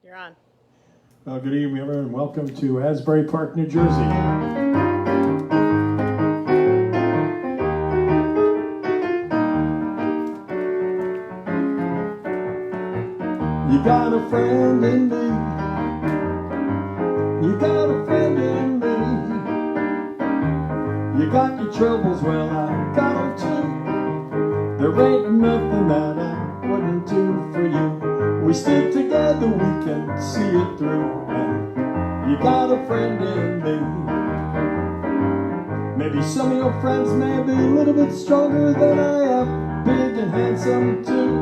You're on. Well, good evening, everyone. Welcome to Asbury Park, New Jersey. You got a friend in me. You got a friend in me. You got your troubles, well, I got them too. There ain't nothing that I wouldn't do for you. We stick together, we can see it through. And you got a friend in me. Maybe some of your friends may be a little bit stronger than I am, big and handsome too.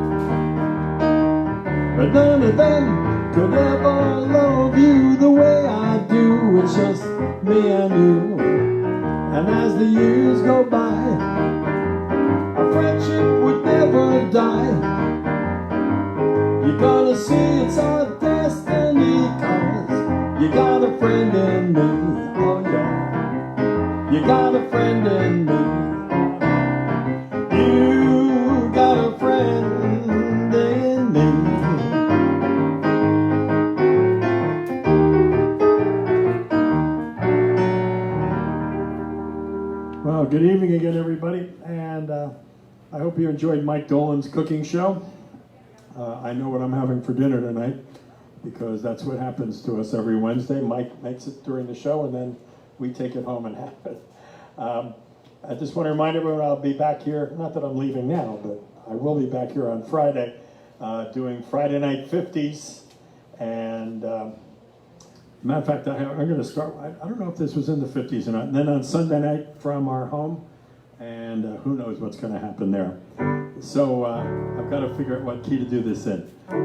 But none of them could ever love you the way I do. It's just me and you. And as the years go by, our friendship would never die. You're gonna see it's our destiny, 'cause you got a friend in me. Oh yeah, you got a friend in me. You got a friend in me. Well, good evening again, everybody, and I hope you enjoyed Mike Dolan's cooking show. I know what I'm having for dinner tonight, because that's what happens to us every Wednesday. Mike makes it during the show, and then we take it home and have it. I just want to remind everyone I'll be back here, not that I'm leaving now, but I will be back here on Friday doing Friday Night 50s. And matter of fact, I'm going to start, I don't know if this was in the 50s or not, and then on Sunday night from our home, and who knows what's going to happen there. So I've got to figure out what key to do this in.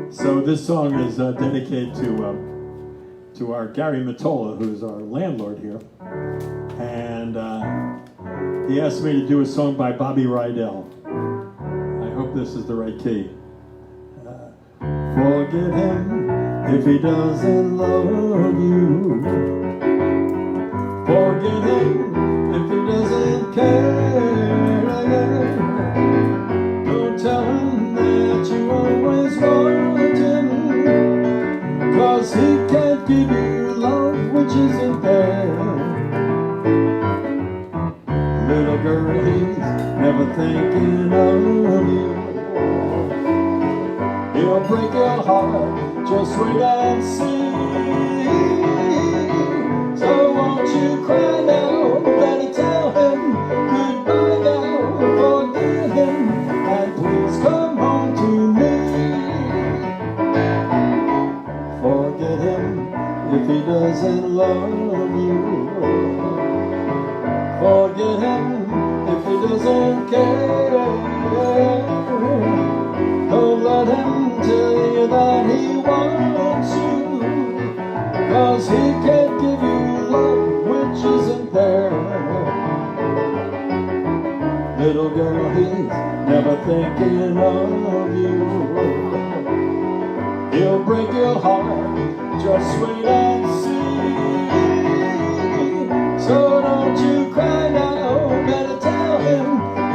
So this song is dedicated to our Gary Matola, who's our landlord here. And he asked me to do a song by Bobby Rydell. I hope this is the right key. Forget him if he doesn't love you. Forget him if he doesn't care. Don't tell him that you always want him, 'cause he can't give you love which isn't there. Little girl, he's never thinking of you. He'll break your heart, just wait and see. So won't you cry now, Daddy, tell him goodbye now. Forget him and please come home to me. Forget him if he doesn't love you. Forget him if he doesn't care. Don't let him tell you that he wants you, 'cause he can't give you love which isn't there. Little girl, he's never thinking of you. He'll break your heart, just wait and see. So don't you cry now, better tell him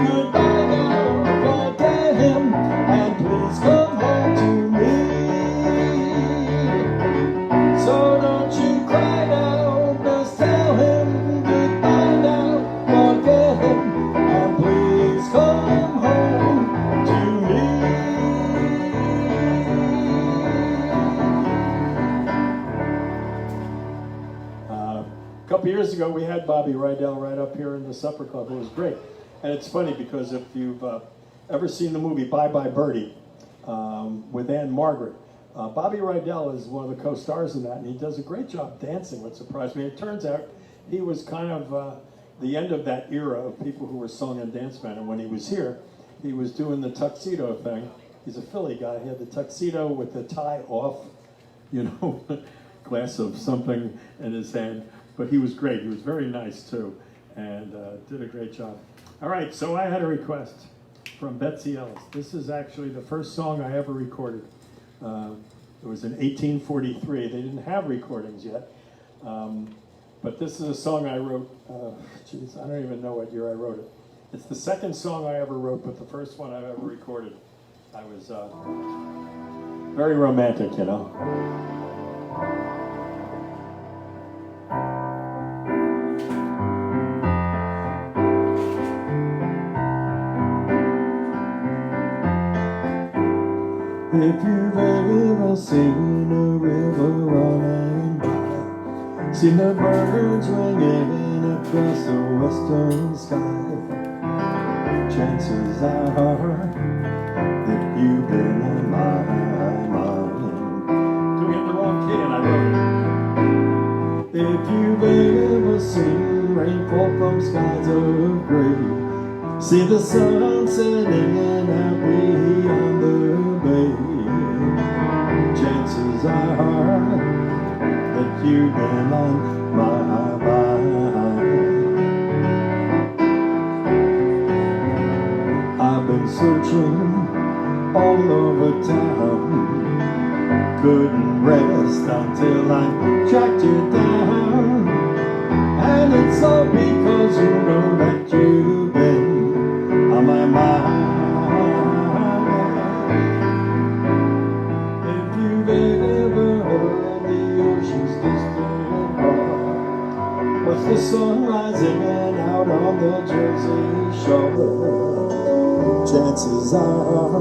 goodbye now. Forget him and please come home to me. So don't you cry now, just tell him goodbye now. Forget him and please come home to me. A couple years ago, we had Bobby Rydell right up here in the supper club. It was great. And it's funny because if you've ever seen the movie Bye Bye Birdie with Anne Margaret, Bobby Rydell is one of the co-stars in that, and he does a great job dancing, what surprised me. It turns out he was kind of the end of that era of people who were song and dance men, and when he was here, he was doing the tuxedo thing. He's a Philly guy. He had the tuxedo with the tie off, you know, glass of something in his hand. But he was great. He was very nice, too, and did a great job. All right, so I had a request from Betsy Ellis. This is actually the first song I ever recorded. It was in 1843. They didn't have recordings yet. But this is a song I wrote. Geez, I don't even know what year I wrote it. It's the second song I ever wrote, but the first one I've ever recorded. I was very romantic, you know. If you've ever seen a river running by, seen the birds ringing across the western sky, chances are that you've been on my mind. Took it the wrong key and I wrote it. If you've ever seen rainfall from skies of gray, see the sun setting out beyond the bay, chances are that you've been on my mind. I've been searching all over town, couldn't rest until I tracked you down. And it's all because you know that you've been on my mind. If you've ever heard the ocean's distant roar, watch the sun rising out on the Jersey shore, chances are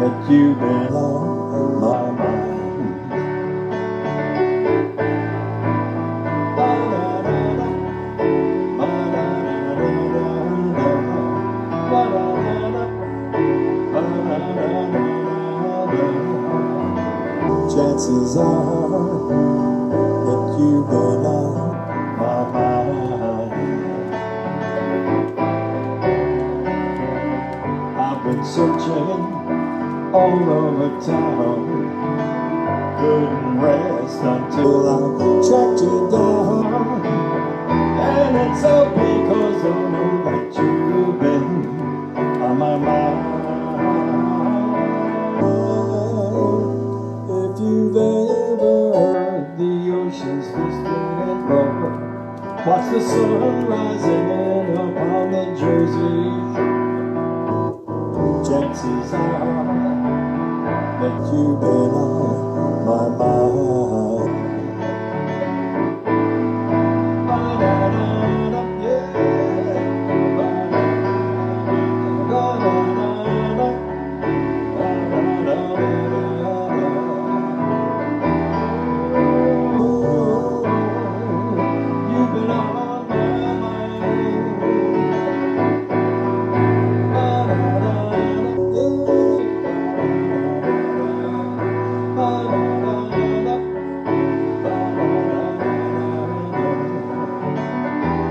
that you've been on my mind. Chances are that you've been on my mind. I've been searching all over town, couldn't rest until I tracked you down. And it's all because I know that you've been on my mind. If you've ever heard the ocean's distant roar, watch the sun rising upon the Jersey shore, chances are that you've been on my mind. Ba-da-da-da, yeah. Ba-da-da-da-da. You've been on my mind.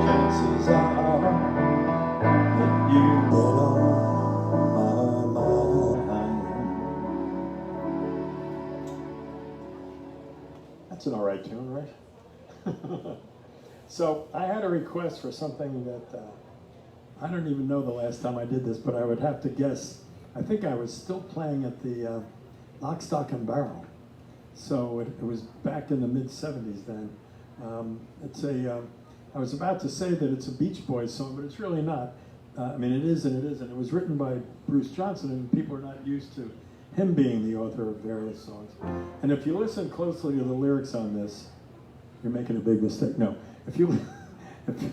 Chances are that you've been on my mind. That's an all right tune, right? So I had a request for something that I don't even know the last time I did this, but I would have to guess. I think I was still playing at the Lock, Stock, and Barrel. So it was back in the mid-'70s then. I was about to say that it's a Beach Boys song, but it's really not. I mean, it is and it isn't. It was written by Bruce Johnson, and people are not used to him being the author of various songs. And if you listen closely to the lyrics on this, you're making a big mistake. No, if you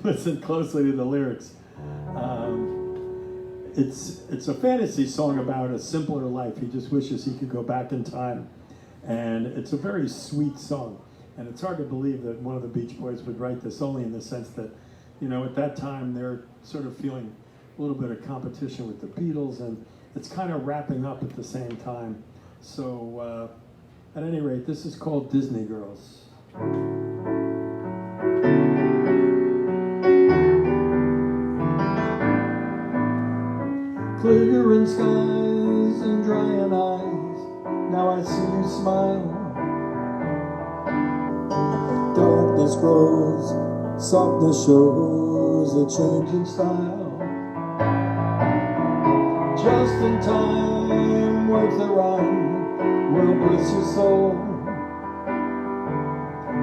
listen closely to the lyrics, it's a fantasy song about a simpler life. He just wishes he could go back in time, and it's a very sweet song. And it's hard to believe that one of the Beach Boys would write this, only in the sense that, you know, at that time they're sort of feeling a little bit of competition with the Beatles, and it's kind of wrapping up at the same time. So at any rate, this is called Disney Girls. Clearing skies and drying eyes, now I see you smile. Darkness grows, softness shows a change in style. Just in time, words that rhyme will bless your soul.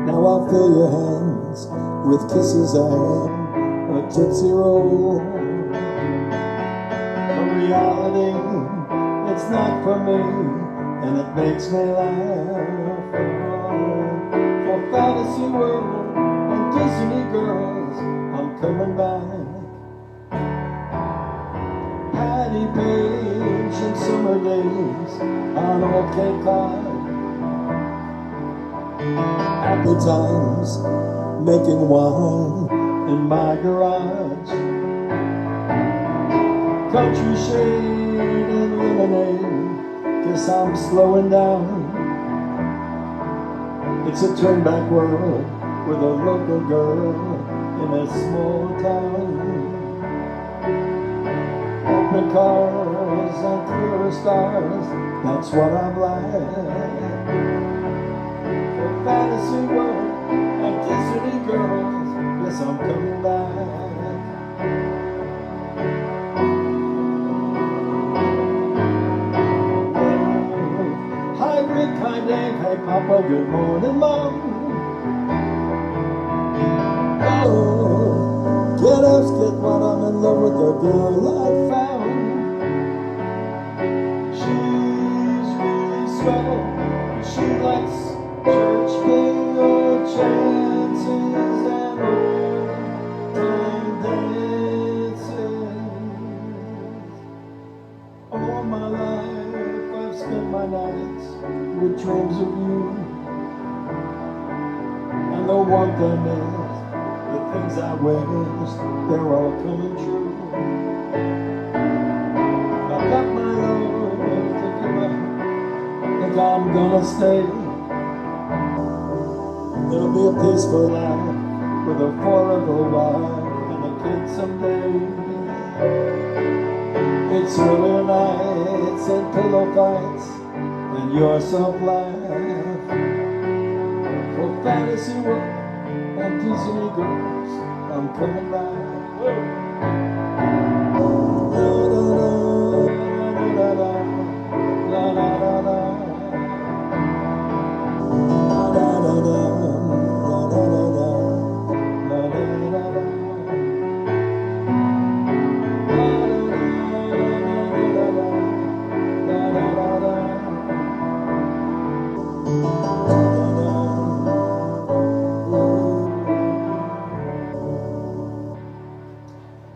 Now I'll fill your hands with kisses and a gypsy roll. The reality, it's not for me, and it makes me laugh. For fantasy world and Disney girls, I'm coming back. Patty Page and summer days on old Cape Cod. Happy times making wine in my garage. Country shade and lemonade, guess I'm slowing down. It's a turn-back world with a local girl in a small town. Open cars and clearer stars, that's what I'm like. For fantasy world and Disney girls, yes, I'm coming back. Hi Rick, hi Dave, hey Papa, good morning Mom. Oh, get up, get what, I'm in love with the girl I found. She's really swell, she likes church bingo chances and old time dances. All my life I've spent my nights with dreams of you. And the one thing is, the things I wish, they're all coming true. I got my love to give up, think I'm gonna stay. It'll be a peaceful life with a forever wife and a kid someday. It's early nights and pillow fights and your soft laugh. For fantasy world and Disney girls, I'm coming back.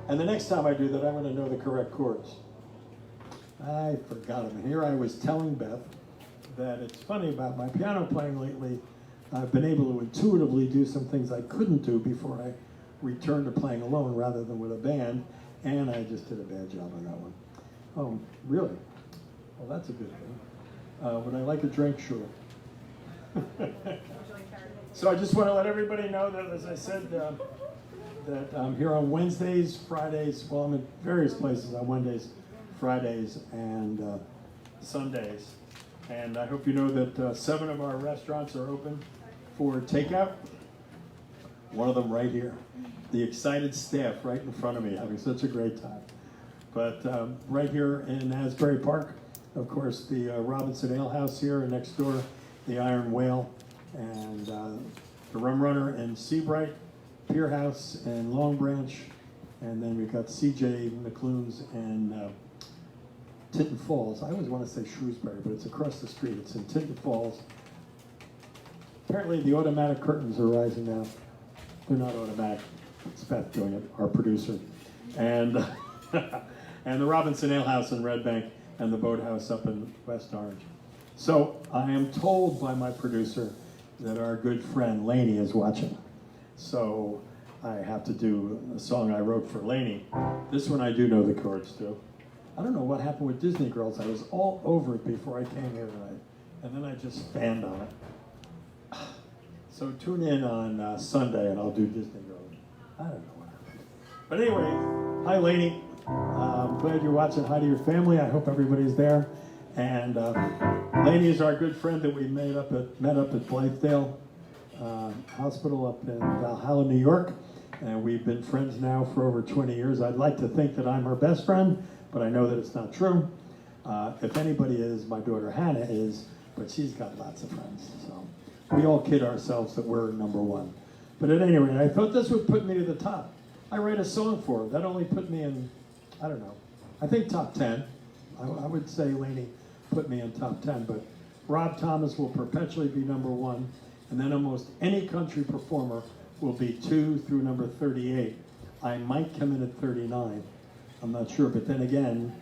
And the next time I do that, I'm going to know the correct chords. I forgot them. Here I was telling Beth that it's funny about my piano playing lately. I've been able to intuitively do some things I couldn't do before I returned to playing alone rather than with a band, and I just did a bad job on that one. Oh, really? Well, that's a good thing. Would I like a drink? Sure. So I just want to let everybody know that, as I said, that I'm here on Wednesdays, Fridays, well, I'm in various places on Wednesdays, Fridays, and Sundays. And I hope you know that 7 of our restaurants are open for takeout. One of them right here. The excited staff right in front of me having such a great time. But right here in Asbury Park, of course, the Robinson Ale House here, and next door, the Iron Whale, and the Rum Runner and Seabright, Pier House and Long Branch, and then we've got CJ McLoone's and Tinton Falls. I always want to say Shrewsbury, but it's across the street. It's in Tinton Falls. Apparently the automatic curtains are rising now. They're not automatic. It's Beth doing it, our producer. And and the Robinson Ale House in Red Bank and the Boathouse up in West Orange. So I am told by my producer that our good friend Lainey is watching. So I have to do a song I wrote for Lainey. This one I do know the chords to. I don't know what happened with Disney Girls. I was all over it before I came here tonight. And then I just spanned on it. So tune in on Sunday and I'll do Disney Girls. I don't know what happened. But anyway, hi Lainey. I'm glad you're watching. Hi to your family. I hope everybody's there. And Lainey is our good friend that we met up at Blythedale Hospital up in Valhalla, New York. And we've been friends now for over 20 years. I'd like to think that I'm her best friend, but I know that it's not true. If anybody is, my daughter Hannah is, but she's got lots of friends. So we all kid ourselves that we're number one. But at any rate, I thought this would put me to the top. I write a song for her. That only put me in, I don't know, I think top 10. I would say Lainey put me in top 10, but Rob Thomas will perpetually be number one, and then almost any country performer will be 2 through number 38. I might come in at 39. I'm not sure, but then again,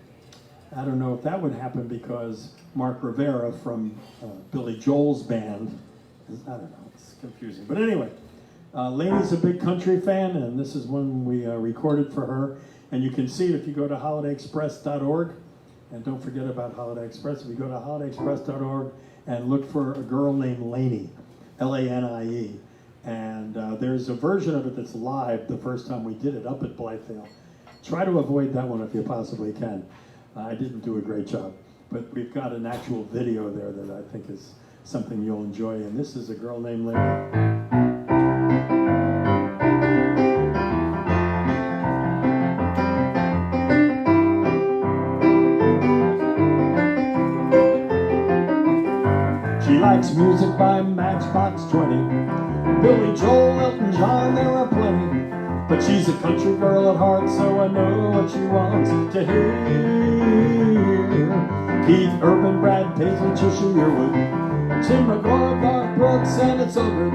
I don't know if that would happen because Mark Rivera from Billy Joel's band, I don't know, it's confusing. But anyway, Lainey's a big country fan, and this is one we recorded for her. And you can see it if you go to holidayexpress.org. And don't forget about Holiday Express. If you go to holidayexpress.org and look for a girl named Lainey, L-A-N-I-E. And there's a version of it that's live the first time we did it up at Blythedale. Try to avoid that one if you possibly can. I didn't do a great job. But we've got an actual video there that I think is something you'll enjoy. And this is a girl named Lainey. She likes music by Matchbox 20. Billy Joel, Elton John, there are plenty. But she's a country girl at heart, so I know what she wants to hear. Keith Urban, Brad Paisley, Trisha Yearwood, Tim McGraw, Garth Brooks, and it's over.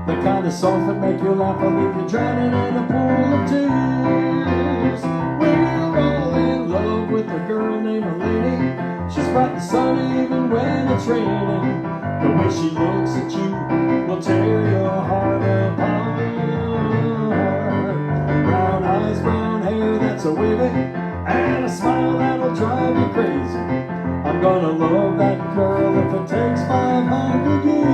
The kind of songs that make you laugh and leave you drowning in a pool of tears. We're all in love with a girl named Lainey. She's bright and sunny even when it's raining. The way she looks at you will tear your heart apart. Brown eyes, brown hair, that's a wavy, and a smile that'll drive you crazy. I'm gonna love that girl if it takes 500 years.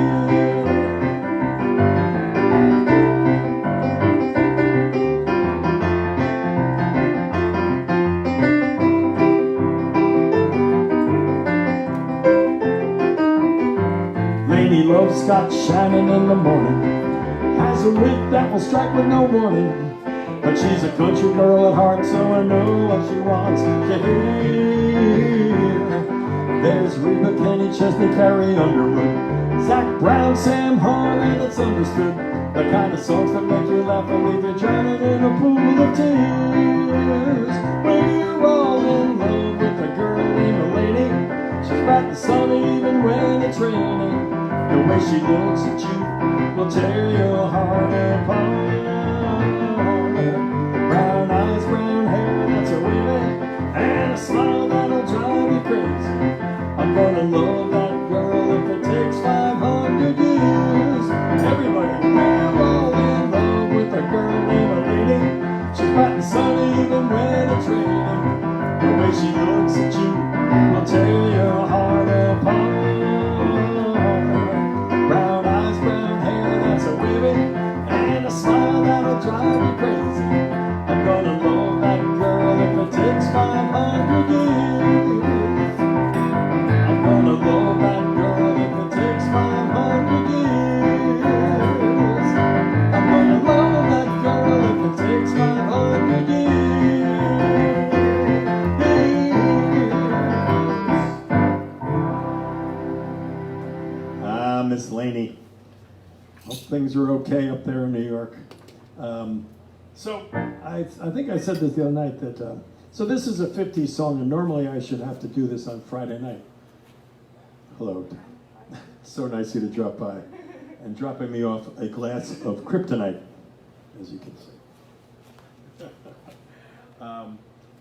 Lainey loves Scott Shannon in the morning, has a wit that will strike with no warning. But she's a country girl at heart, so I know what she wants to hear. There's Reba, Kenny, Chesney, Carrie Underwood, Zach Brown, Sam Hall, and it's understood. The kind of songs that make you laugh and leave you drowning in a pool of tears. We're all in love with a girl named Lainey. She's bright and sunny even when it's raining. The way she looks at you will tear your heart apart. Brown eyes, brown hair, that's a wavy, and a smile that'll drive you crazy. I'm gonna love that girl if it takes 500 years. Everybody, we're all in love with a girl named Lainey. She's bright and sunny even when it's raining. The way she looks at you will tear your heart apart. Brown eyes, brown hair, that's a wavy, and a smile that'll drive you crazy. I'm gonna love that girl if it takes 500 years. I'm gonna love that girl if it takes 500 years. I'm gonna love that girl if it takes 500 years. Miss Lainey. Hope things are okay up there in New York. So I think I said this the other night that, so this is a 50s song, and normally I should have to do this on Friday night. Hello. So nice of you to drop by and dropping me off a glass of kryptonite, as you can see.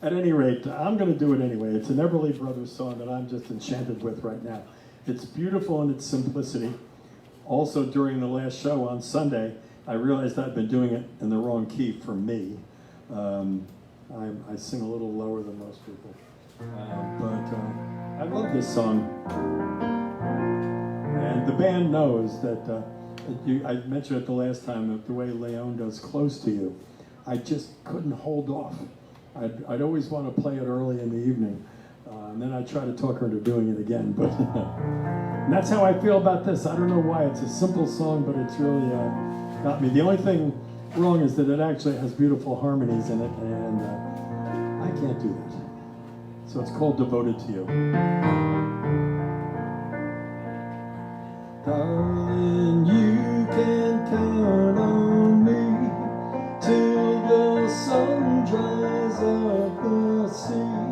At any rate, I'm going to do it anyway. It's an Everly Brothers song that I'm just enchanted with right now. It's beautiful in its simplicity. Also, during the last show on Sunday, I realized I'd been doing it in the wrong key for me. I sing a little lower than most people. But I love this song. And the band knows that, I mentioned it the last time, that the way Leon does Close to You, I just couldn't hold off. I'd always want to play it early in the evening. And then I try to talk her into doing it again, but and that's how I feel about this. I don't know why. It's a simple song, but it's really got me. The only thing wrong is that it actually has beautiful harmonies in it, and I can't do that. So it's called Devoted to You. Darling, you can count on me till the sun dries up the sea.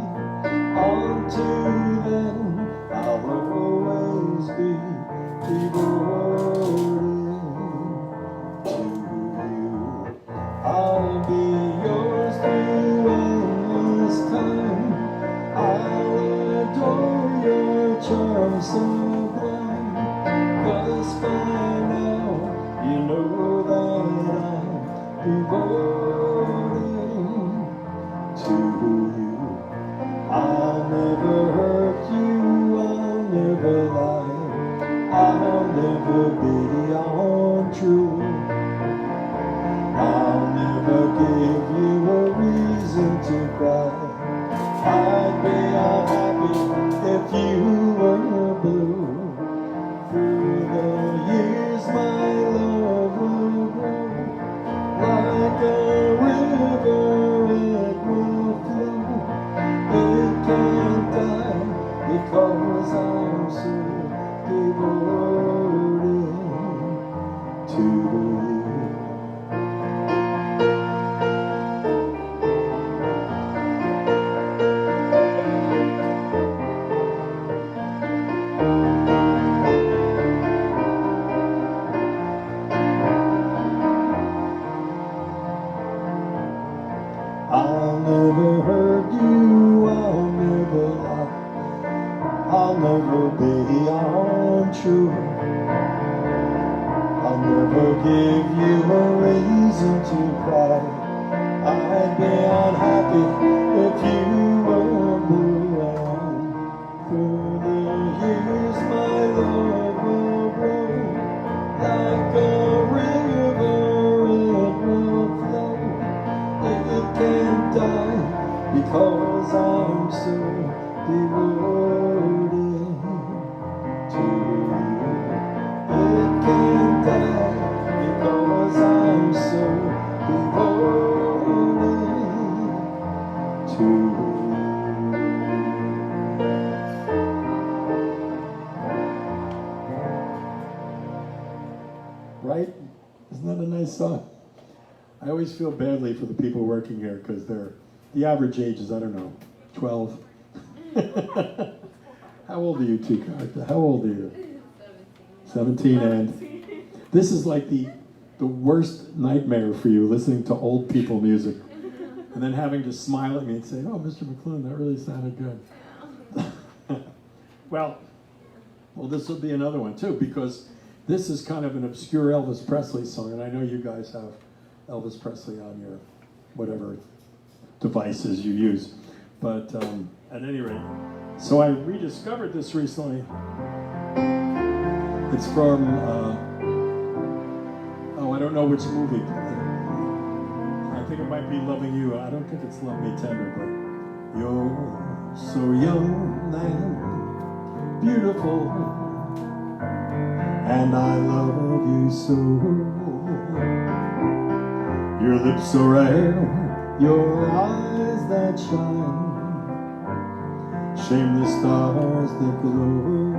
Until then, I'll always be devoted to you. I'll be yours through endless time. I'll just by now, you know that I'm devoted to you. I'll never hurt you, I'll never lie, I'll never be untrue. I'll never give you a reason to cry. I'd be unhappy if you were blue. Through the years my love will grow. Like a river it will flow. It can't die because I'm so devoted to you. I'll never hurt you, I'll never lie, I'll never be untrue. I'll never give you a reason to cry. I'd be unhappy if you were blue. And through the years my love will grow. Like a river it will flow. It can't die because I'm so devoted to you. It can't die because I'm so devoted to you. Right? Isn't that a nice song? I always feel badly for the people working here because the average age is, I don't know, 12. How old are you two, Carta? How old are you? 17. And this is like the worst nightmare for you, listening to old people music and then having to smile at me and say, oh, Mr. McLoone, that really sounded good. Well, this will be another one too, because this is kind of an obscure Elvis Presley song, and I know you guys have Elvis Presley on your whatever devices you use. But at any rate, so I rediscovered this recently. It's from, I don't know which movie. I think it might be Loving You. I don't think it's Love Me Tender, but you're so young and beautiful, and I love you so. Your lips so rare, your eyes that shine, shameless stars that glow.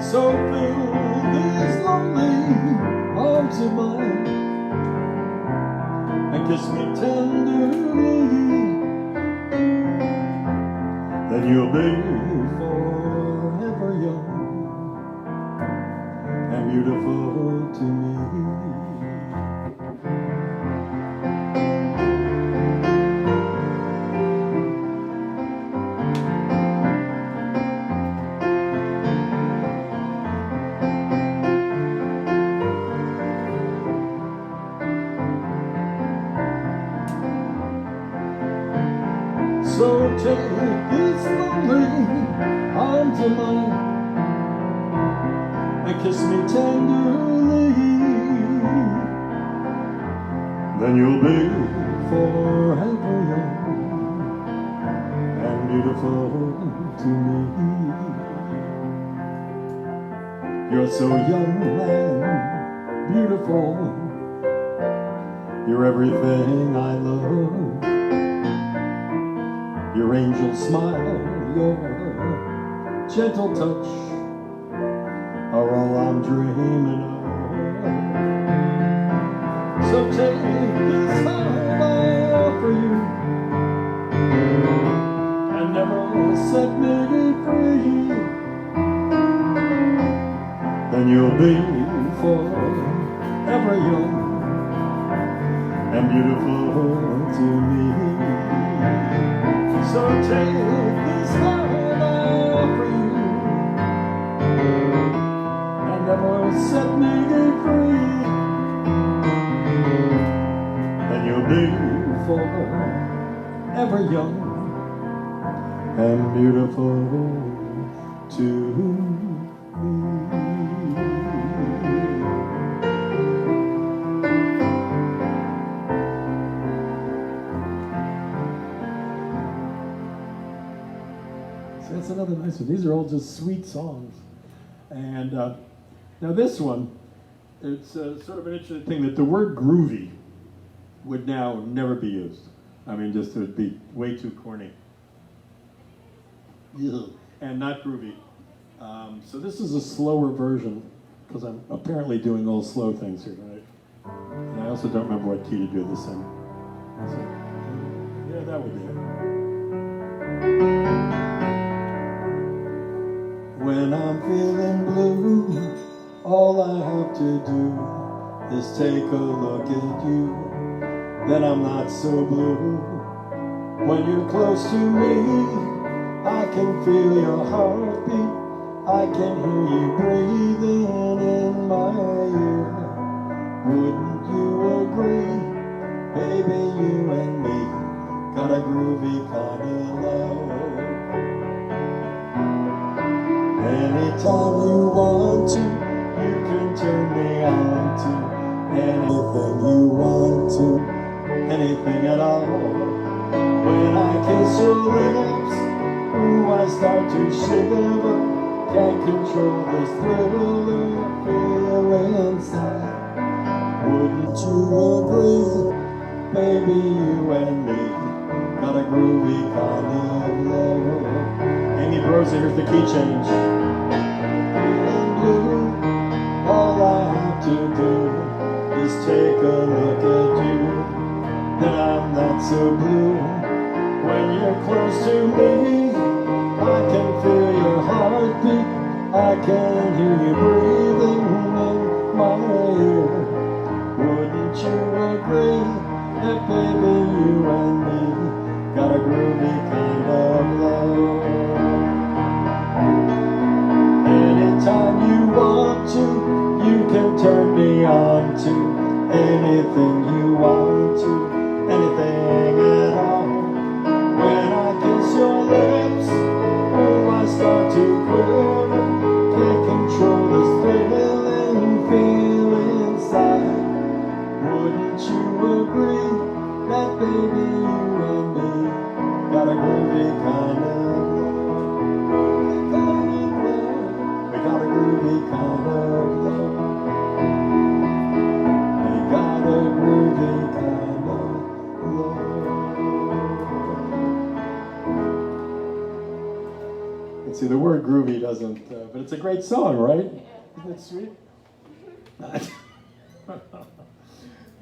So fill these lonely arms of mine and kiss me tenderly, then you'll be forever young and beautiful to me. So take these lonely arms of mine and kiss me tenderly, then you'll be forever young and beautiful to me. You're so young and beautiful, you're everything I love. Your angel smile, your gentle touch are all I'm dreaming of. So take this love I offer you and never set me free, then you'll be forever young and beautiful to me. So take this love I offer you and set me free, and you'll be forever young and beautiful to me. So that's another nice one. These are all just sweet songs. And now this one, it's sort of an interesting thing that the word groovy would now never be used. I mean, just it would be way too corny. And not groovy. So this is a slower version, because I'm apparently doing all slow things here tonight. And I also don't remember what key to do this in. So, yeah, that would be it. When I'm feeling blue, all I have to do is take a look at you. Then I'm not so blue. When you're close to me, I can feel your heartbeat. I can hear you breathing in my ear. Wouldn't you agree? Baby, you and me got a groovy kind of love. Anytime you want to, you can turn me on to anything you want to, anything at all. When I kiss your lips, ooh, I start to shiver. Can't control this thrill of feeling inside. Wouldn't you agree? Baby, you and me got a groovy kind of love. Amy Brosa, here's the key change. Feeling blue, all I have to do is take a look at you. Then I'm not so blue. When you're close to me, I can feel your heartbeat. I can hear you breathing in my ear. Wouldn't you agree that baby, you and me got a groovy kind of love? Anytime you want to, you can turn me on to anything you want to, anything at all. When I kiss your lips, oh, I start to quiver. Can't control this thrilling feeling inside. Wouldn't you agree that baby, you and me got a groovy kind of love? We got a groovy kind of love. We got a groovy kind of love. See, the word groovy doesn't, but it's a great song, right? Isn't it sweet?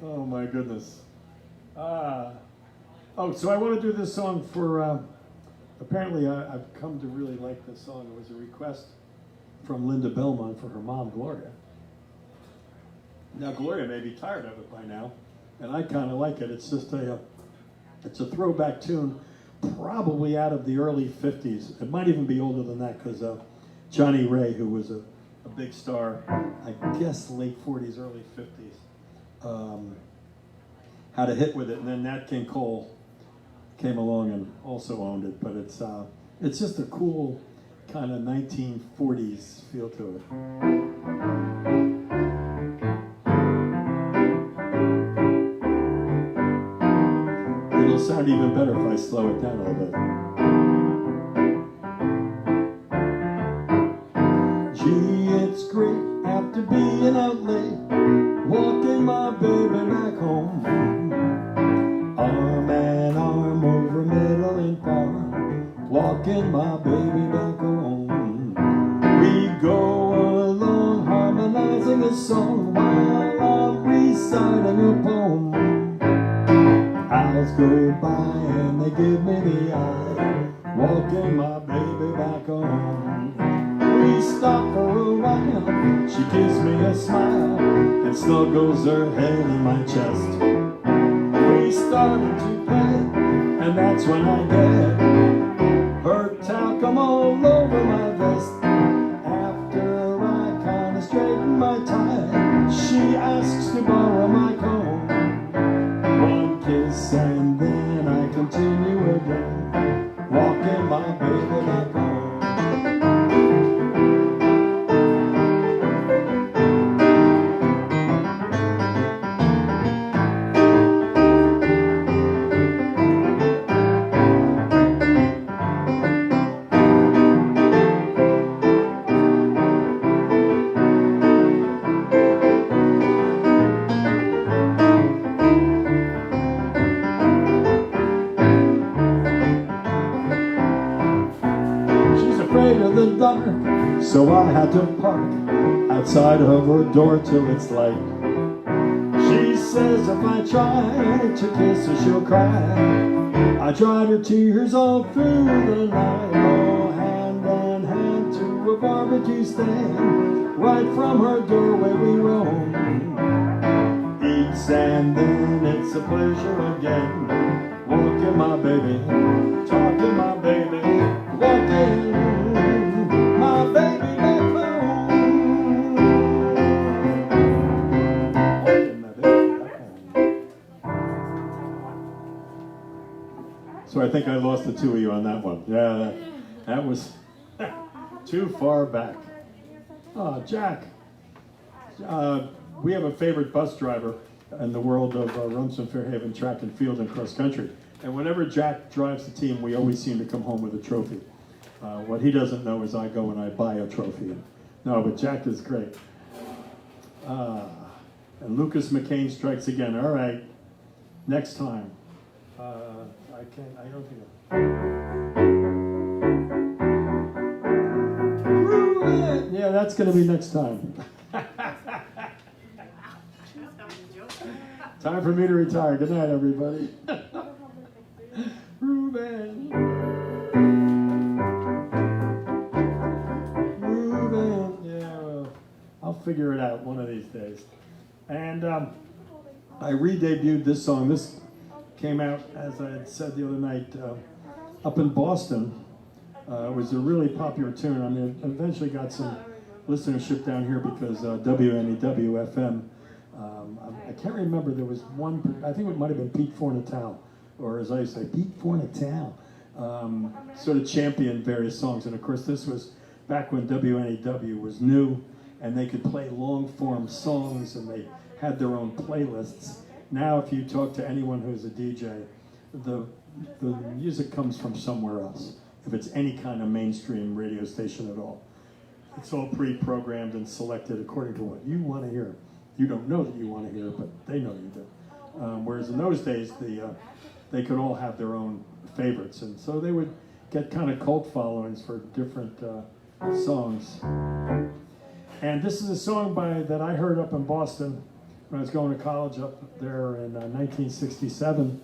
Oh my goodness. So I want to do this song for, apparently I've come to really like this song. It was a request from Linda Belmont for her mom, Gloria. Now, Gloria may be tired of it by now, and I kind of like it. It's just it's a throwback tune, probably out of the early 50s. It might even be older than that, because Johnny Ray, who was a big star, I guess late 40s, early 50s, had a hit with it, and then Nat King Cole came along and also owned it. But it's just a cool kind of 1940s feel to it. It'll sound even better if I slow it down a little bit. Gee, it's great after being out late, walking my baby back home. Arm in arm over Middle Park, walking my baby back home. We go along harmonizing a song while I'm reciting a poem. Hours go by and they give me the eye, walking my baby back home. We stop for a while, she gives me a smile and snuggles her head in my chest. We started to play, and that's when I get her talcum all over my vest. After I kinda straighten my tie. She asks to borrow my comb. One kiss and then I continue again, walking my baby back home. Of the dark, so I had to park outside of her door till it's light. She says if I try to kiss her, she'll cry. I dried her tears all through the night. Oh, hand in hand to a barbecue stand, right from her doorway we roam. Eats and then it's a pleasure again, walking my baby, talking my baby, walking. So I think I lost the two of you on that one. Yeah, that was too far back. Oh, Jack. We have a favorite bus driver in the world of Rumson Fairhaven track and field and cross country. And whenever Jack drives the team, we always seem to come home with a trophy. What he doesn't know is I go and I buy a trophy. No, but Jack is great. And Lucas McCain strikes again. All right, next time. I don't think yeah, that's going to be next time. Time for me to retire. Good night, everybody. Ruben. Yeah, well, I'll figure it out one of these days. And I re-debuted this song. This came out, as I had said the other night, up in Boston. It was a really popular tune. I mean, it eventually got some listenership down here because WNEW FM. I can't remember, there was one, I think it might have been Pete Fornatal, or as I say, Pete Fornatal, sort of championed various songs. And of course, this was back when WNEW was new, and they could play long-form songs, and they had their own playlists. Now, if you talk to anyone who's a DJ, the music comes from somewhere else, if it's any kind of mainstream radio station at all. It's all pre-programmed and selected according to what you want to hear. You don't know that you want to hear, but they know you do. Whereas in those days, they could all have their own favorites, and so they would get kind of cult followings for different songs. And this is a song that I heard up in Boston when I was going to college up there in 1967.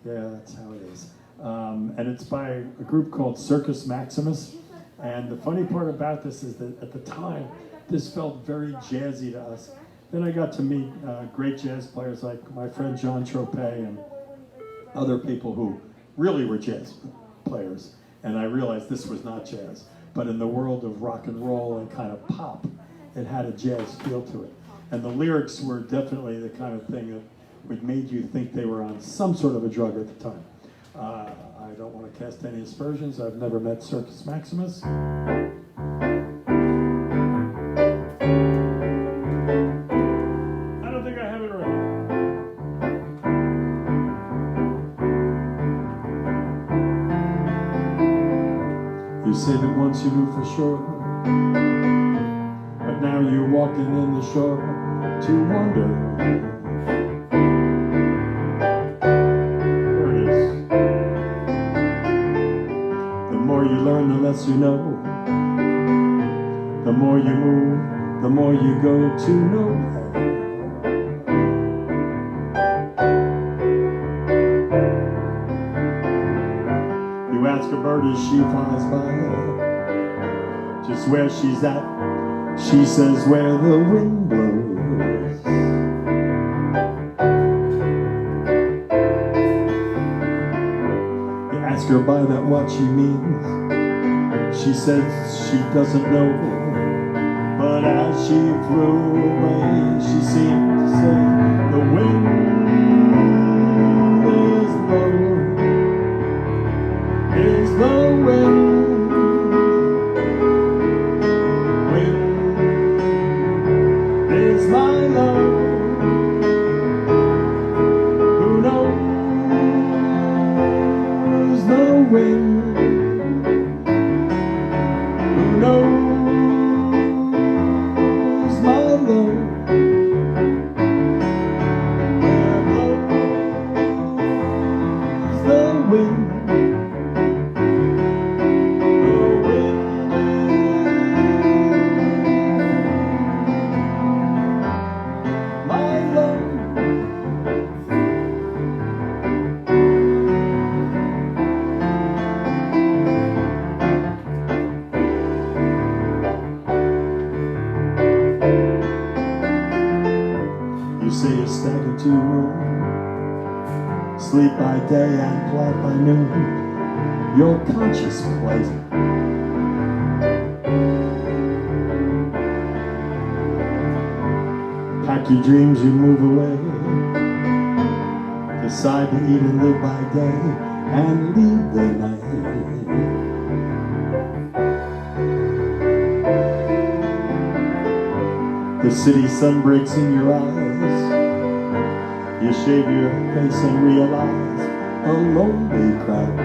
Yeah, that's how it is. And it's by a group called Circus Maximus. And the funny part about this is that at the time, this felt very jazzy to us. Then I got to meet great jazz players like my friend John Tropez and other people who really were jazz players. And I realized this was not jazz. But in the world of rock and roll and kind of pop, it had a jazz feel to it. And the lyrics were definitely the kind of thing that would made you think they were on some sort of a drug at the time. I don't want to cast any aspersions. I've never met Circus Maximus. I don't think I have it right. You say that once you knew for sure, but now you're walking in the shore to wonder. The less you know, the more you move, the more you go to nowhere. You ask a bird as she flies by, just where she's at, she says where the wind blows. You ask her by that what she means, she says she doesn't know, but as she flew away, she seemed to say, the wind is blowing, is the wind. Wind is my love. Who knows the wind? Who knows my love? Where blows the wind? The wind is my love. You say you stagger to your room, sleep by day and plot by noon. Your conscience plays it. Pack your dreams, you move away. Decide to eat and live by day and leave the night. The city sun breaks in your eyes. You shave your face and realize a lonely crowd.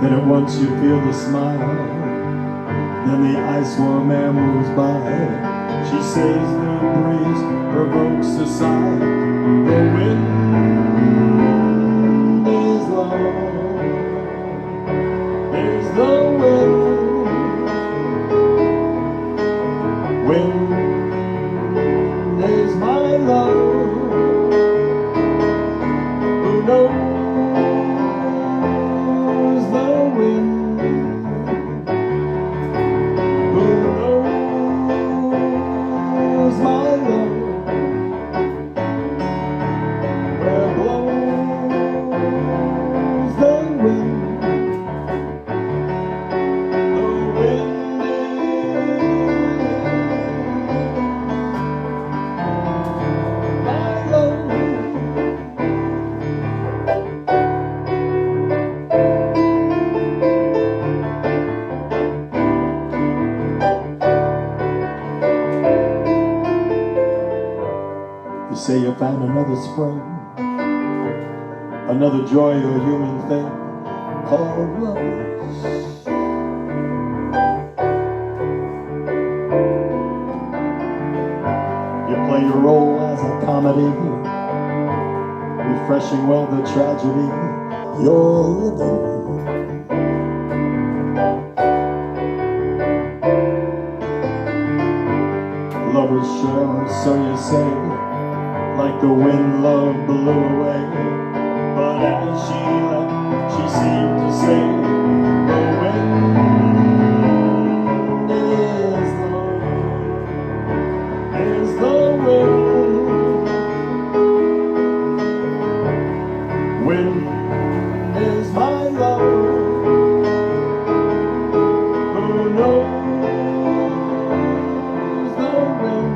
Then at once you feel the smile. Then the ice warm air moves by. She says the breeze provokes a sigh. The wind is low. Is the wind. Wind is my love. Who knows the wind? Who knows my love? Where blows the wind? You say you found another spring, another joy or human thing called love. You play your role as a comedy, refreshing well the tragedy you're living. Lovers share, so you say, like the wind love blew away. But as she left, she seemed to say, the wind is the wind. Wind is my love. Who knows the wind?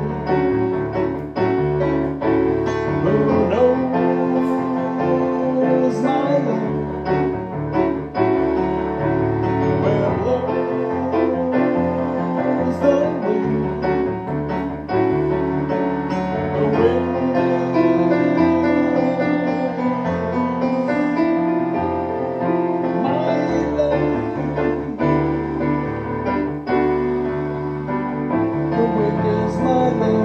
Who knows my love? Where blows the wind? The wind is my love.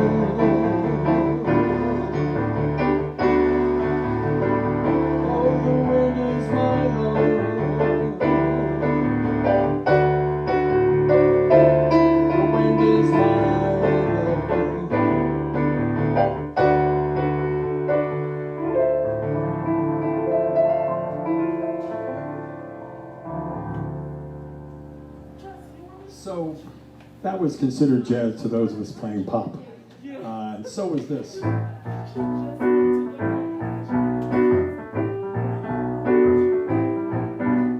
So that was considered jazz to those of us playing pop. And so was this.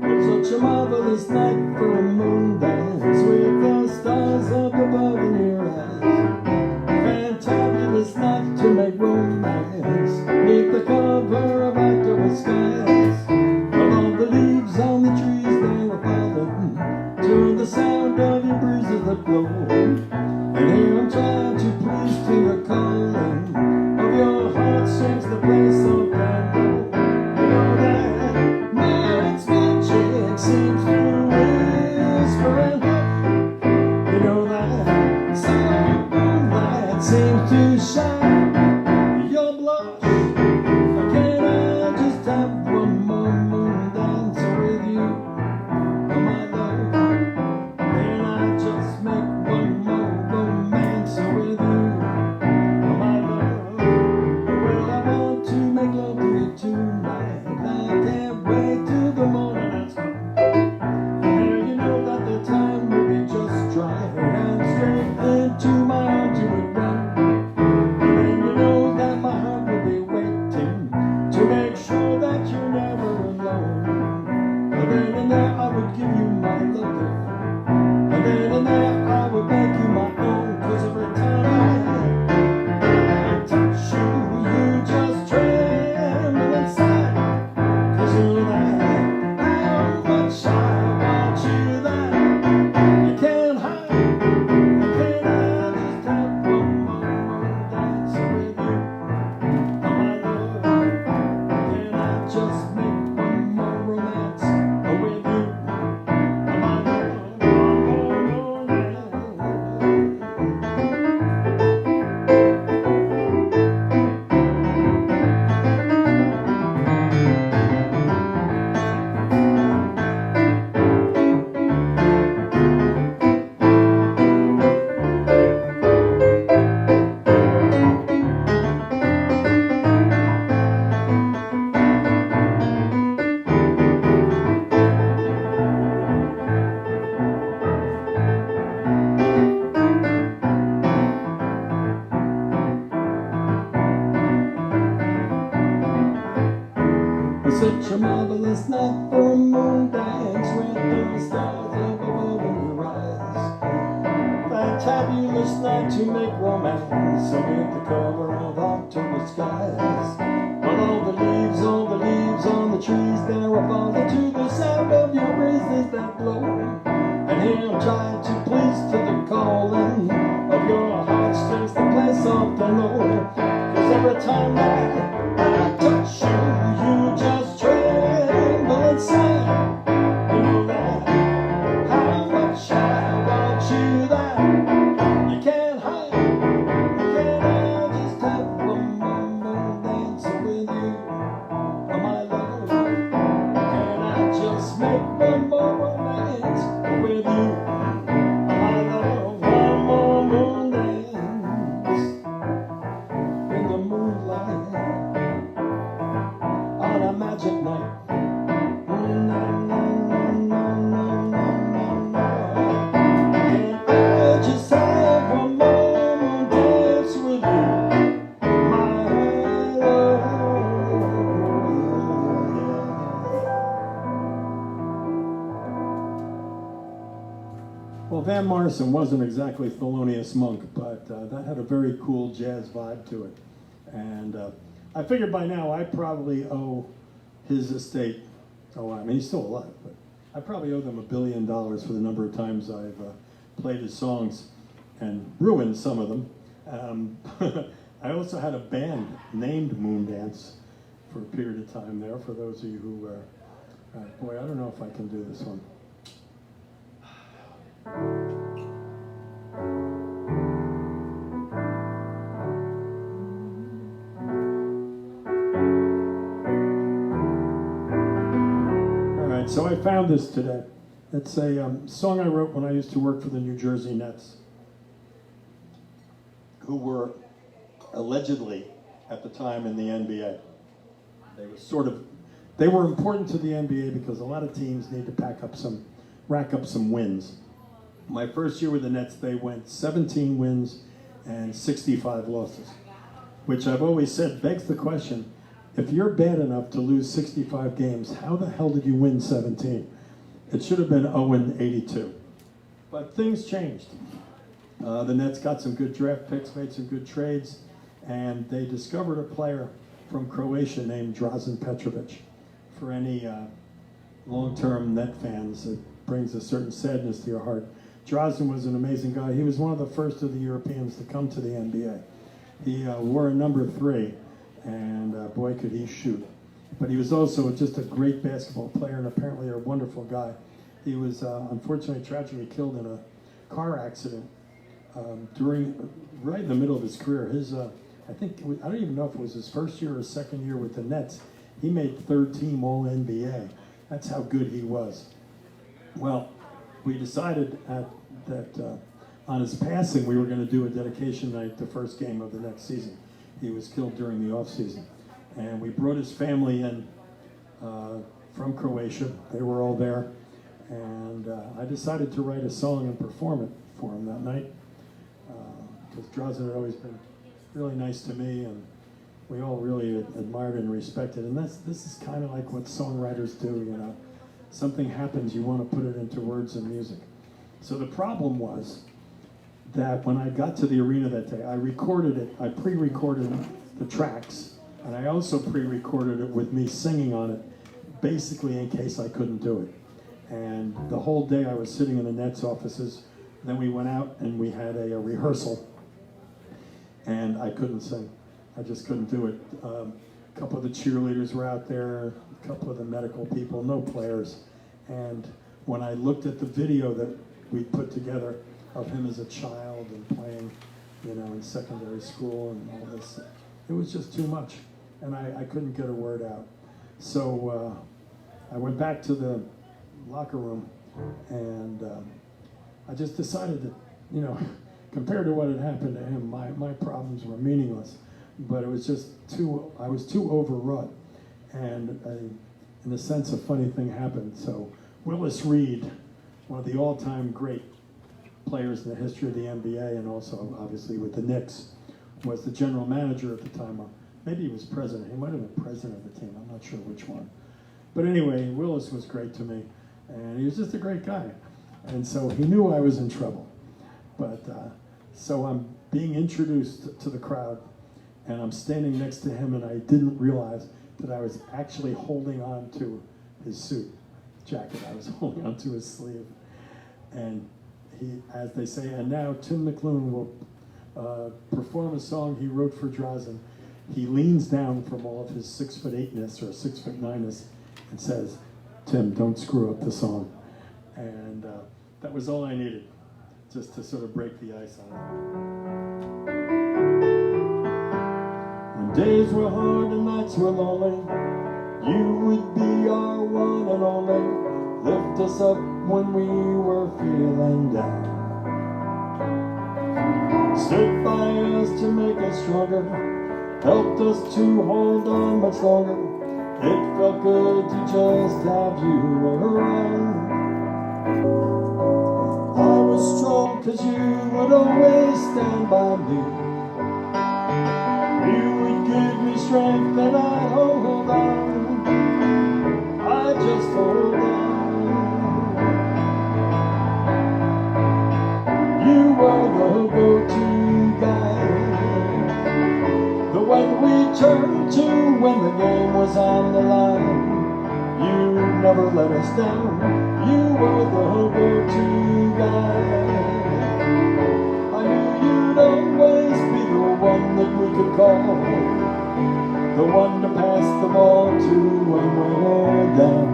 There's a such a marvelous night for a moon dance with the stars up above in your eyes. Fantabulous night to make romance neath the cover of October skies. All the leaves on the trees they were falling to the sound of your breezes that blow. And here I'm trying to please to the calling of your heartstrings to play so damn low. You know that night's magic seems to whisper and hush. You know that some moonlight seems to shine your blush. Can I just have one more moon dance with you, oh my love? Can I just make one more romance with you, oh my love? Well, I want to make love to you tonight. I can't wait till the morning has come. And you know that the time will be just right, and straight into my arms you would run. And you know that my heart will be waiting to make sure that you're never alone. And then and there I would give you my love, and then and there I would make you my own. 'Cause every time I touch you, you just tremble inside. 'Cause you know that how much I want you that you can't hide. Can I just have one more dance with you, oh my love? Can I just make one more romance with you, oh my love? One more such a marvelous night for a moon dance with the stars up above in your eyes. Fantabulous night to make romance beneath the cover of October skies. But all the leaves on the trees there are falling to the sound of your breezes that blow. And here I'm trying to please to the calling of your heartstrings to play soft and low. 'Cause every time that I touch you, you just tremble inside. You know that how much I want you that you can't hide. Can I just have one more dance with you, oh my love? Can I just make one more romance with you, oh my love? One more moon dance in the moonlight on a magic night. Na, na, na, na, na, na, na, na. Can I just have one more dance with you, my love? Well, Van Morrison wasn't exactly Thelonious Monk, but that had a very cool jazz vibe to it. And I figured by now I probably owe his estate, oh, I mean, he's still alive, but I probably owe them $1 billion for the number of times I've played his songs and ruined some of them. I also had a band named Moondance for a period of time there, for those of you who boy, I don't know if I can do this one. So I found this today. It's a song I wrote when I used to work for the New Jersey Nets, who were allegedly, at the time, in the NBA. They were important to the NBA because a lot of teams need to rack up some wins. My first year with the Nets, they went 17 wins and 65 losses, which I've always said begs the question, if you're bad enough to lose 65 games, how the hell did you win 17? It should have been 0-82. But things changed. The Nets got some good draft picks, made some good trades, and they discovered a player from Croatia named Drazen Petrovic. For any long-term Net fans, it brings a certain sadness to your heart. Drazen was an amazing guy. He was one of the first of the Europeans to come to the NBA. He wore a number 3, and boy, could he shoot. But he was also just a great basketball player and apparently a wonderful guy. He was unfortunately tragically killed in a car accident right in the middle of his career. I don't even know if it was his first year or second year with the Nets. He made 3rd team All-NBA. That's how good he was. Well, we decided that on his passing, we were going to do a dedication night, the first game of the next season. He was killed during the off season. And we brought his family in from Croatia. They were all there. And I decided to write a song and perform it for him that night. Because Drazen had always been really nice to me, and we all really admired and respected. And this is kind of like what songwriters do, you know. Something happens, you want to put it into words and music. So the problem was that when I got to the arena that day, I pre-recorded the tracks, and I also pre-recorded it with me singing on it, basically in case I couldn't do it. And the whole day I was sitting in the Nets offices. Then we went out and we had a rehearsal, and I couldn't sing. I just couldn't do it. A couple of the cheerleaders were out there, a couple of the medical people, no players. And when I looked at the video that we put together of him as a child and playing, you know, in secondary school and all this, it was just too much. And I couldn't get a word out. So I went back to the locker room, and I just decided that, you know, compared to what had happened to him, my problems were meaningless. But it was just I was too overwrought. And in a sense, a funny thing happened. So Willis Reed, one of the all-time great players in the history of the NBA, and also obviously with the Knicks, was the general manager at the time. Maybe he was president. He might have been president of the team. I'm not sure which one. But anyway, Willis was great to me, and he was just a great guy. And so he knew I was in trouble. But so I'm being introduced to the crowd, and I'm standing next to him, and I didn't realize that I was actually holding on to his suit jacket. I was holding on to his sleeve. And he, as they say, and now Tim McLoone will perform a song he wrote for Drazen. He leans down from all of his 6'8"ness or 6'9"ness and says, "Tim, don't screw up the song." And that was all I needed, just to sort of break the ice on it. When days were hard and nights were lonely, you would be our one and only. Lift us up when we were feeling down. Stood by us to make us stronger, helped us to hold on much longer. It felt good to just have you around. I was strong 'cause you would always stand by me. You would give me strength and I'd hold on. I just hold on. You were the go-to guy, the one we turned to when the game was on the line. You never let us down. You were the go-to guy. I knew you'd always be the one that we could call, the one to pass the ball to when we're down.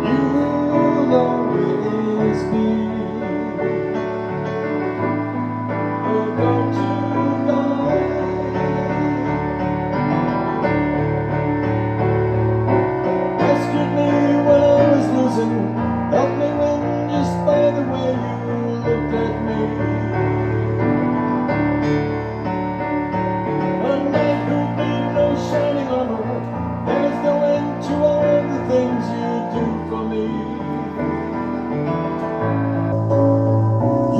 You'll always be the go-to guy. Rescued me when I was losing, helped me win just by the way you looked at me. A man who'd need no shining armor, there's no end to all the things you do for me.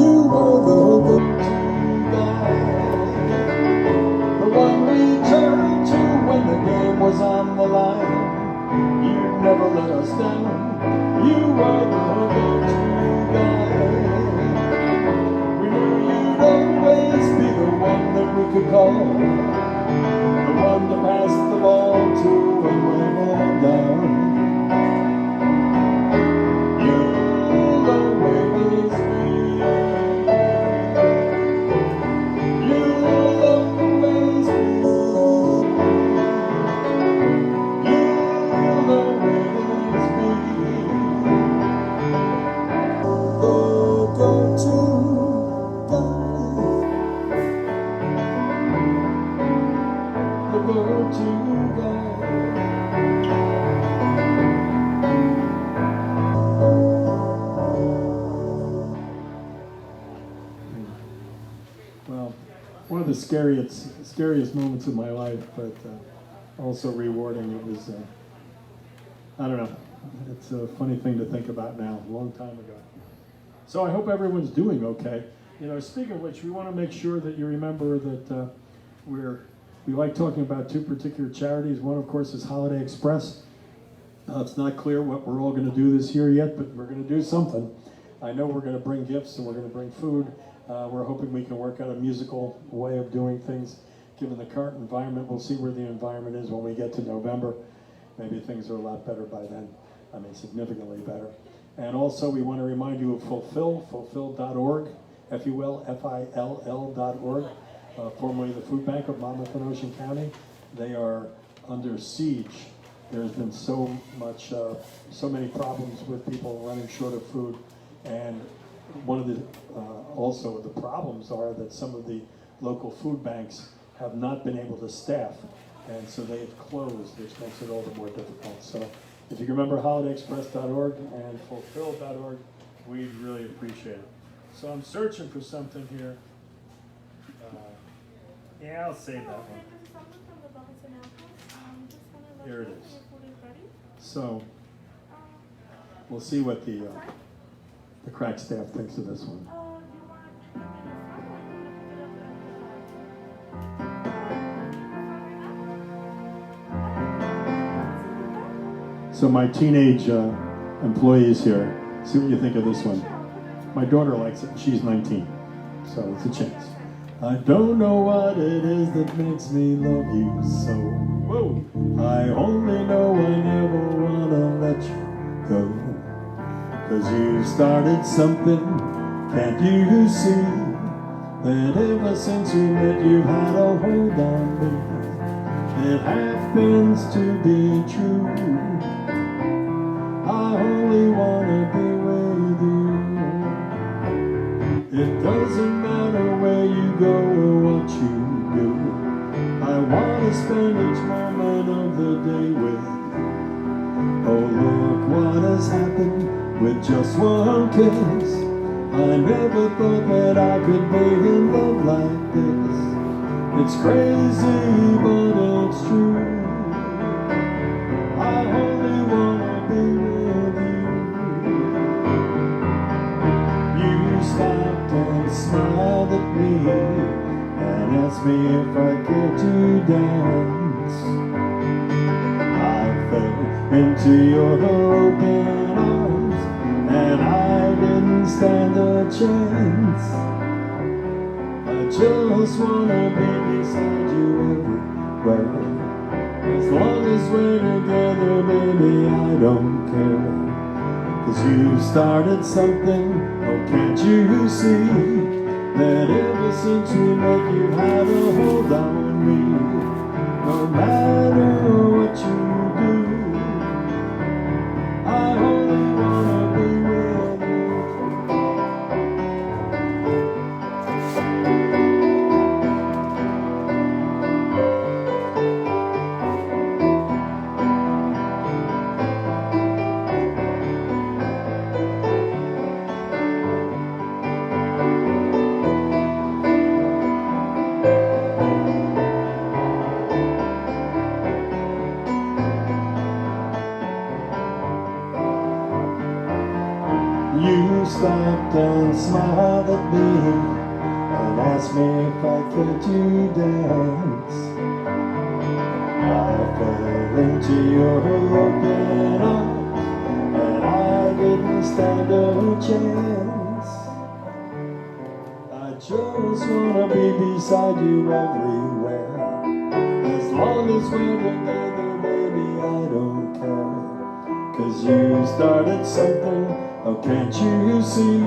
You were the go-to guy, the one we turned to when the game was on the line. You never let us us down. You were the go-to guy. We knew you'd always be the one that we could call, the one to pass the ball to when we're all down. You'll always be. You'll always be. You'll always be the go-to guy. The go-to guy. Well, one of the scariest moments of my life, but also rewarding. It was, I don't know, it's a funny thing to think about now, a long time ago. So I hope everyone's doing okay. You know, speaking of which, we want to make sure that you remember that we like talking about two particular charities. One, of course, is Holiday Express. It's not clear what we're all going to do this year yet, but we're going to do something. I know we're going to bring gifts and we're going to bring food. We're hoping we can work out a musical way of doing things. Given the current environment, we'll see where the environment is when we get to November. Maybe things are a lot better by then. I mean, significantly better. And also, we want to remind you of fulfill.org, F-U-L-F-I-L-L.org, formerly the Food Bank of Monmouth and Ocean County. They are under siege. There's been so many problems with people running short of food, and one of the also the problems are that some of the local food banks have not been able to staff, and so they have closed, which makes it all the more difficult. So if you can remember holidayexpress.org and fulfill.org, we'd really appreciate it. So I'm searching for something here. Yeah, I'll save that one. Here it is. So we'll see what the crack staff thinks of this one. So my teenage employees here, see what you think of this one. My daughter likes it. She's 19, so it's a chance. I don't know what it is that makes me love you so. Whoa! I only know I never wanna let you go. 'Cause you started something, can't you see? That ever since you met you've had a hold on me. It happens to be true. I only wanna be with you. It doesn't matter where you go or what you do. I wanna spend each moment of the day with you. Oh, look what has happened with just one kiss. I never thought that I could be in love like this. It's crazy, but it's true. I only wanna be with you. You stopped and smiled at me and asked me if I cared to dance. I fell into your open arms and I didn't stand a chance. I just wanna be beside you everywhere. As long as we're together, baby, I don't care. 'Cause you started something, oh can't you see? That ever since we met you had a hold on me. No matter what you do, I only wanna be with you. You stopped and smiled at me and asked me if I could to dance. I fell into your open arms stand a chance. I just wanna be beside you everywhere. As long as we're together, baby, I don't care. 'Cause you started something, oh can't you see?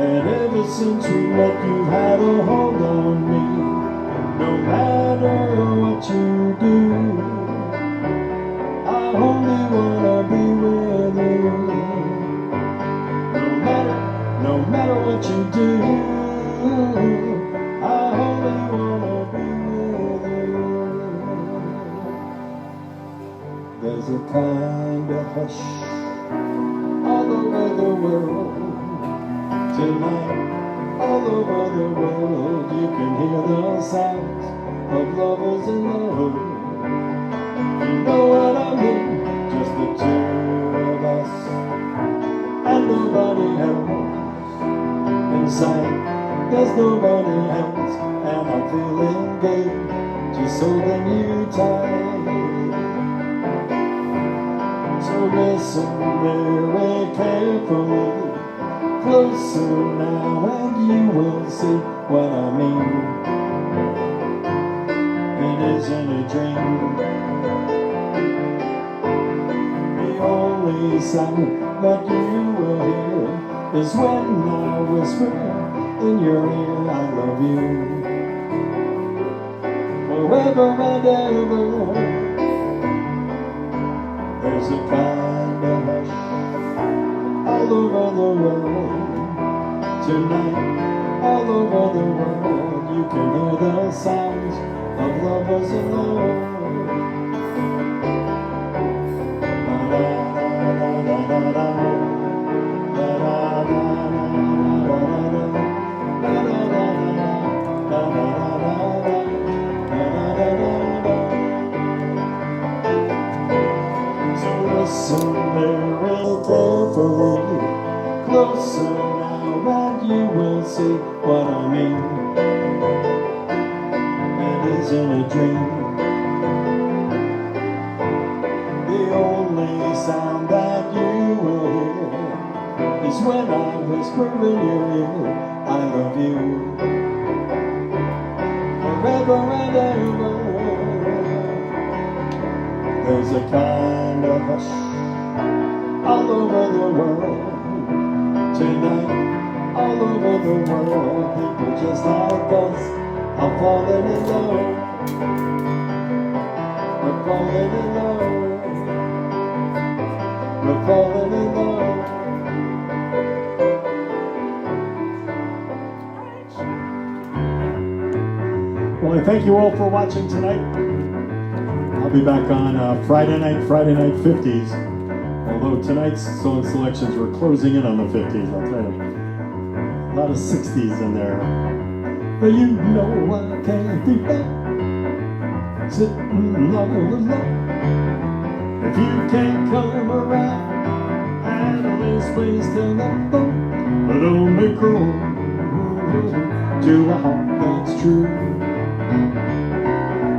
And ever since we met, you've had a hold on me. No matter what you do, I only wanna be with you. No matter what you do, I only wanna be with you. There's a kind of hush all over the world tonight. All over the world, you can hear the sounds of lovers in love. You know what I mean? Just the two of us and nobody else. Inside, there's nobody else, and I'm feeling good, just holding you tight. So listen very carefully, closer now, and you will see what I mean. It isn't a dream. The only sound that you will hear is when I whisper in your ear, I love you forever and ever. There's a kind of hush all over the world tonight. All over the world, you can hear the sounds of lovers in love. Listen very carefully, closer now, and you will see what I mean. It isn't a dream. The only sound that you will hear is when I whisper in your ear, I love you forever and ever. There's a kind of hush all over the world tonight. All over the world, people just like us are falling in love. We're falling in love. We're falling in love. Well, I thank you all for watching tonight. I'll be back on Friday night 50s. Although tonight's song selections were closing in on the 50s, I'll tell you. A lot of 60s in there. But you know I can't be back sitting all alone. If you can't come around and always place till the phone, but don't be cruel to a heart that's true.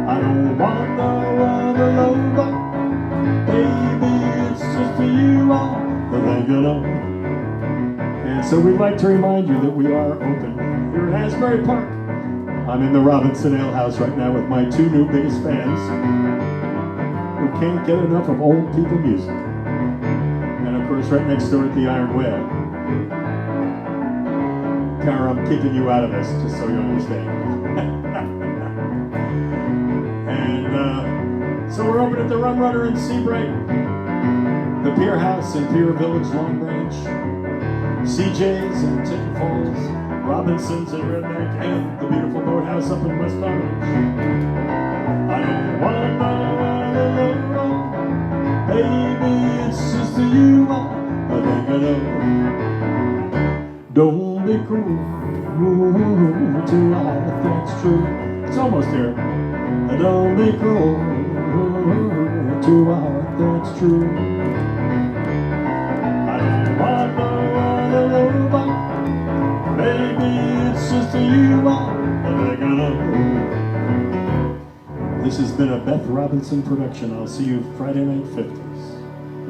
I don't want no other love, but baby, it's just for you I'm thinking of. And so we'd like to remind you that we are open here at Asbury Park. I'm in the Robinson Ale House right now with my two new biggest fans who can't get enough of old people music. And of course right next door at the Iron Whale. Kara, I'm keeping you out of this, just so you understand. So we're open at the Rum Runner in Seabright, the Pier House in Pier Village, Long Branch, CJ's in Tinton Falls, Robinson's in Red Bank, and the beautiful Boathouse up in West Palm Beach. I don't want no other love, baby, it's just you I'm thinking of. Don't be cruel to a heart that's true. It's almost here. Don't be cruel to a heart that's true. I don't want no other love, baby, it's just you I'm thinking of. This has been a Beth Robinson production. I'll see you Friday night 50s.